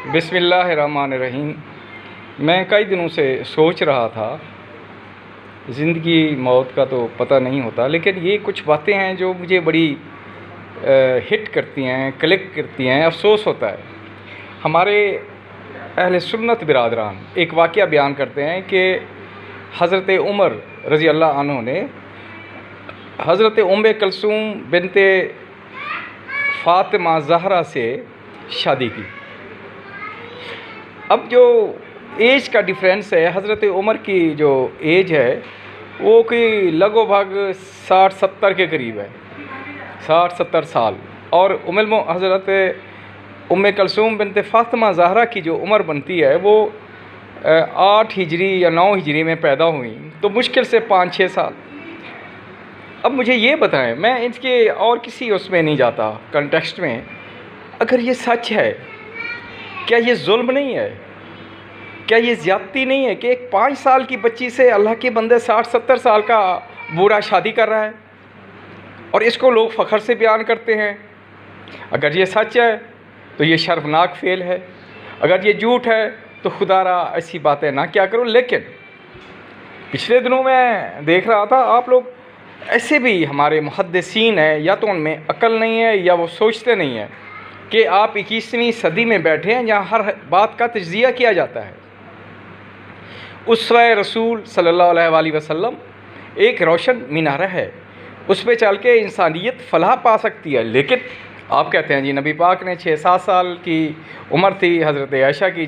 बिस्मिल्लाहिर्रहमानिर्रहीम। मैं कई दिनों से सोच रहा था, ज़िंदगी मौत का तो पता नहीं होता, लेकिन ये कुछ बातें हैं जो मुझे बड़ी हिट करती हैं, क्लिक करती हैं। अफ़सोस होता है। हमारे अहले सुन्नत बिरादरान एक वाक़या बयान करते हैं कि हज़रत उमर रज़ी अल्लाह अन्हु ने हज़रत उम्मे कुलसूम बिनते फ़ातिमा ज़हरा से शादी की। अब जो एज का डिफरेंस है, हज़रत उमर की जो एज है वो कि लगभग 60-70 के करीब है, 60-70 साल। और हज़रत उम्मे कुलसूम बिनते फ़ातिमा ज़हरा की जो उम्र बनती है वो 8 हिजरी या 9 हिजरी में पैदा हुई, तो मुश्किल से 5-6 साल। अब मुझे ये बताएं, मैं इसके और किसी उसमें नहीं जाता कंटेक्स्ट में, अगर ये सच है, क्या ये जुल्म नहीं है? क्या ये ज़्यादती नहीं है कि एक 5 साल की बच्ची से अल्लाह के बंदे 60-70 साल का बूढ़ा शादी कर रहा है और इसको लोग फ़ख्र से बयान करते हैं? अगर ये सच है तो ये शर्मनाक फ़ेल है, अगर ये झूठ है तो खुदारा ऐसी बातें ना क्या करो। लेकिन पिछले दिनों मैं देख रहा था, आप लोग ऐसे भी हमारे मुहद्दिसीन हैं, या तो उनमें अक्ल नहीं है या वो सोचते नहीं हैं कि आप 21वीं सदी में बैठे हैं जहाँ हर बात का तज्ज़िया किया जाता है। उस्वे रसूल सल्लल्लाहु अलैहि वसल्लम एक रोशन मीनारा है, उस पर चल के इंसानियत फ़लाह पा सकती है। लेकिन आप कहते हैं जी नबी पाक ने 6-7 साल की उम्र थी हज़रत आयशा की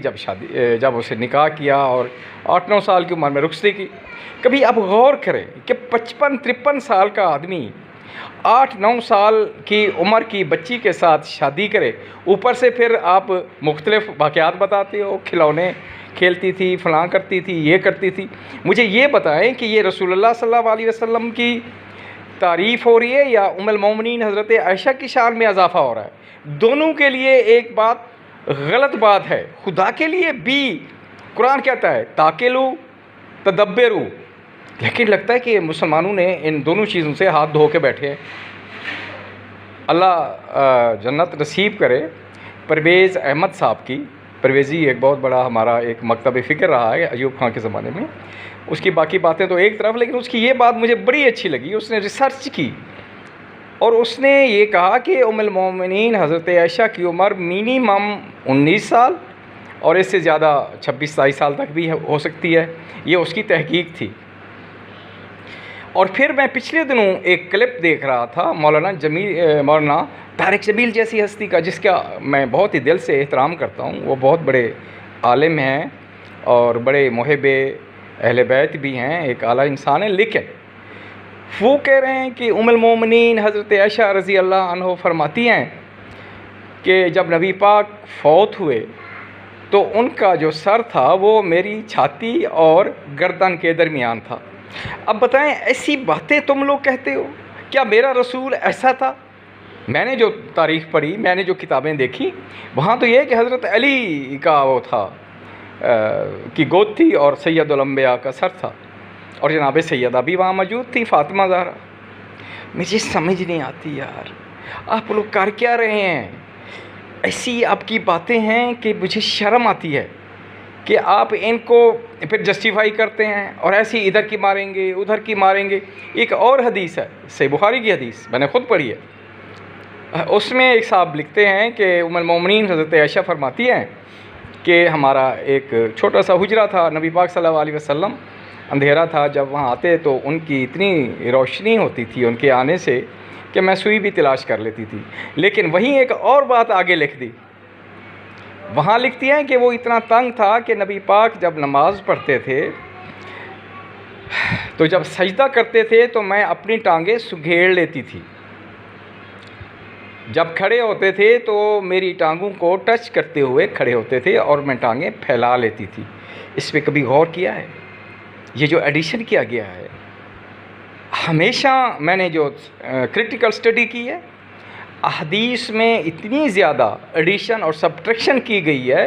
जब उसे निकाह किया, और 8-9 साल की उम्र में रुखसती की। कभी आप गौर करें कि 55-53 साल का आदमी 8-9 साल की उम्र की बच्ची के साथ शादी करे, ऊपर से फिर आप मुख्तलिफ वाक़यात बताते हो, खिलौने खेलती थी, फ़लाँ करती थी, ये करती थी। मुझे ये बताएं कि ये रसूलुल्लाह सल्लल्लाहु अलैहि वसल्लम की तारीफ़ हो रही है या उम्मुल मोमिनीन हज़रत आयशा की शान में इजाफ़ा हो रहा है? दोनों के लिए एक बात गलत बात है। खुदा के लिए भी कुरान कहता है ताकिलू तदब्बरू, लेकिन लगता है कि मुसलमानों ने इन दोनों चीज़ों से हाथ धो के बैठे हैं। अल्लाह जन्नत नसीब करे। परवेज़ अहमद साहब की, परवेज़ी एक बहुत बड़ा हमारा एक मकतब फ़िक्र रहा है अयूब खां के ज़माने में। उसकी बाकी बातें तो एक तरफ, लेकिन उसकी ये बात मुझे बड़ी अच्छी लगी। उसने रिसर्च की और उसने ये कहा कि उम्मुल मोमिनीन हज़रत आयशा की उम्र मिनिमम 19 साल और इससे ज़्यादा 26-27 साल तक भी हो सकती है। ये उसकी तहकीक थी। और फिर मैं पिछले दिनों एक क्लिप देख रहा था मौलाना तारिक जमील जैसी हस्ती का, जिसका मैं बहुत ही दिल से एहतराम करता हूँ। वो बहुत बड़े आलिम हैं और बड़े मुहिब्बे अहले बैत भी हैं, एक आला इंसान है। लेकिन वो कह रहे हैं कि उम्मुल मोमिनीन हज़रत आयशा रज़ी अल्लाह अन्हा फरमाती हैं कि जब नबी पाक फौत हुए तो उनका जो सर था वो मेरी छाती और गर्दन के दरमियान था। अब बताएं, ऐसी बातें तुम लोग कहते हो? क्या मेरा रसूल ऐसा था? मैंने जो तारीख़ पढ़ी, मैंने जो किताबें देखी, वहाँ तो ये कि हज़रत अली का वो था की गोद थी और सैयदुल अंबिया का सर था, और जनाब सैयदा भी वहाँ मौजूद थी, फ़ातिमा ज़हरा। मुझे समझ नहीं आती यार, आप लोग कर क्या रहे हैं? ऐसी आपकी बातें हैं कि मुझे शर्म आती है कि आप इनको फिर जस्टिफाई करते हैं और ऐसी इधर की मारेंगे उधर की मारेंगे। एक और हदीस है, सही बुखारी की हदीस, मैंने ख़ुद पढ़ी है। उसमें एक साहब लिखते हैं कि उम्मुल मोमिनीन हज़रत आयशा फरमाती हैं कि हमारा एक छोटा सा हुजरा था, नबी पाक सल्लल्लाहु अलैहि वसल्लम, अंधेरा था, जब वहाँ आते तो उनकी इतनी रोशनी होती थी उनके आने से कि मैं सुई भी तलाश कर लेती थी। लेकिन वहीं एक और बात आगे लिख दी, वहाँ लिखती हैं कि वो इतना तंग था कि नबी पाक जब नमाज़ पढ़ते थे तो जब सजदा करते थे तो मैं अपनी टांगें सुघेड़ लेती थी, जब खड़े होते थे तो मेरी टांगों को टच करते हुए खड़े होते थे और मैं टांगें फैला लेती थी। इस पर कभी गौर किया है? ये जो एडिशन किया गया है, हमेशा मैंने जो क्रिटिकल स्टडी की है, अहदीस में इतनी ज़्यादा एडिशन और सब्ट्रैक्शन की गई है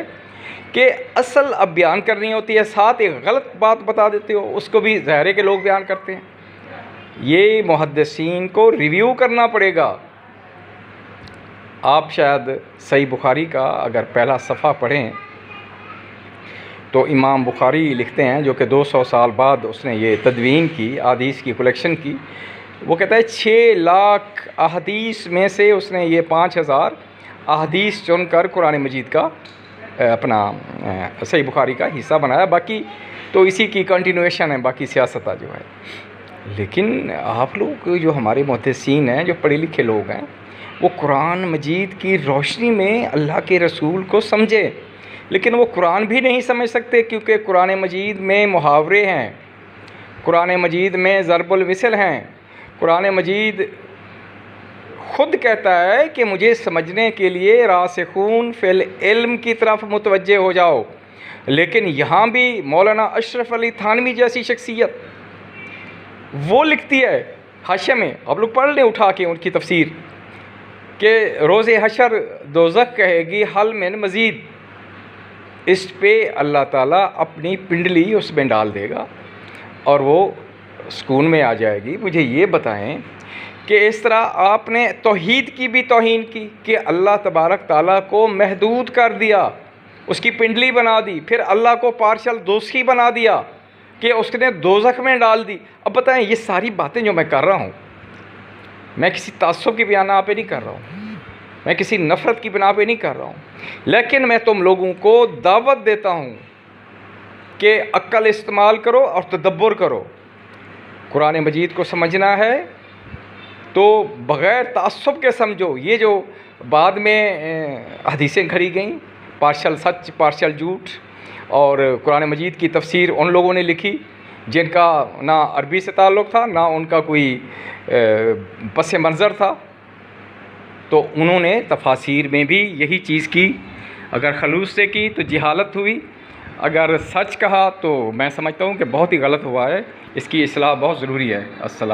कि असल अब बयान करनी होती है, साथ एक गलत बात बता देते हो, उसको भी ज़ाहिर के लोग बयान करते हैं। ये मुहद्दिसीन को रिव्यू करना पड़ेगा। आप शायद सही बुखारी का अगर पहला सफ़ा पढ़ें तो इमाम बुखारी लिखते हैं, जो कि 200 साल बाद उसने ये तदवीन की, अहादीस की कलेक्शन की। वो कहता है 6 लाख अहादीस में से उसने ये 5000 अहादीस चुनकर कुरान मजीद का अपना सही बुखारी का हिस्सा बनाया। बाकी तो इसी की कंटिन्यूएशन है, बाकी सियासत जो है। लेकिन आप लोग जो हमारे मुहद्दिसीन हैं, जो पढ़े लिखे लोग हैं, वो कुरान मजीद की रोशनी में अल्लाह के रसूल को समझे। लेकिन वो कुरान भी नहीं समझ सकते, क्योंकि कुरान मजीद में मुहावरे हैं, कुरान मजीद में ज़रबुल मिसल हैं। कुरान मजीद ख़ुद कहता है कि मुझे समझने के लिए रासिखून फिल इल्म की तरफ मुतवज्जे हो जाओ। लेकिन यहाँ भी मौलाना अशरफ अली थानवी जैसी शख्सियत वो लिखती है हाशिया में, आप लोग पढ़ लें उठा के उनकी तफसीर, कि रोज़े हशर दोज़ख कहेगी हल मिन मज़ीद। इस पे अल्लाह ताला अपनी पिंडली उसमें डाल देगा और वो सुकून में आ जाएगी। मुझे ये बताएं कि इस तरह आपने तौहीद की भी तौहीन की कि अल्लाह तबारक ताला को महदूद कर दिया, उसकी पिंडली बना दी, फिर अल्लाह को पार्शल दोस्ती बना दिया कि उसने दोज़ख में डाल दी। अब बताएं, ये सारी बातें जो मैं कर रहा हूँ, मैं किसी तासुब की बयाना पे नहीं कर रहा हूँ, मैं किसी नफ़रत की बिना पे नहीं कर रहा हूँ, लेकिन मैं तुम लोगों को दावत देता हूँ कि अक्ल इस्तेमाल करो और तदब्बुर करो। कुरान मजीद को समझना है तो बग़ैर तासुब के समझो। ये जो बाद में हदीसें घड़ी गई, पार्शल सच पार्शल झूठ, और कुरान मजीद की तफसीर उन लोगों ने लिखी जिनका ना अरबी से ताल्लुक़ था, ना उनका कोई पस मंज़र था, तो उन्होंने तफासीर में भी यही चीज़ की। अगर खलूस से की तो जहालत हुई, अगर सच कहा तो मैं समझता हूँ कि बहुत ही गलत हुआ है। इसकी इस्लाह बहुत ज़रूरी है। अस्सलाम।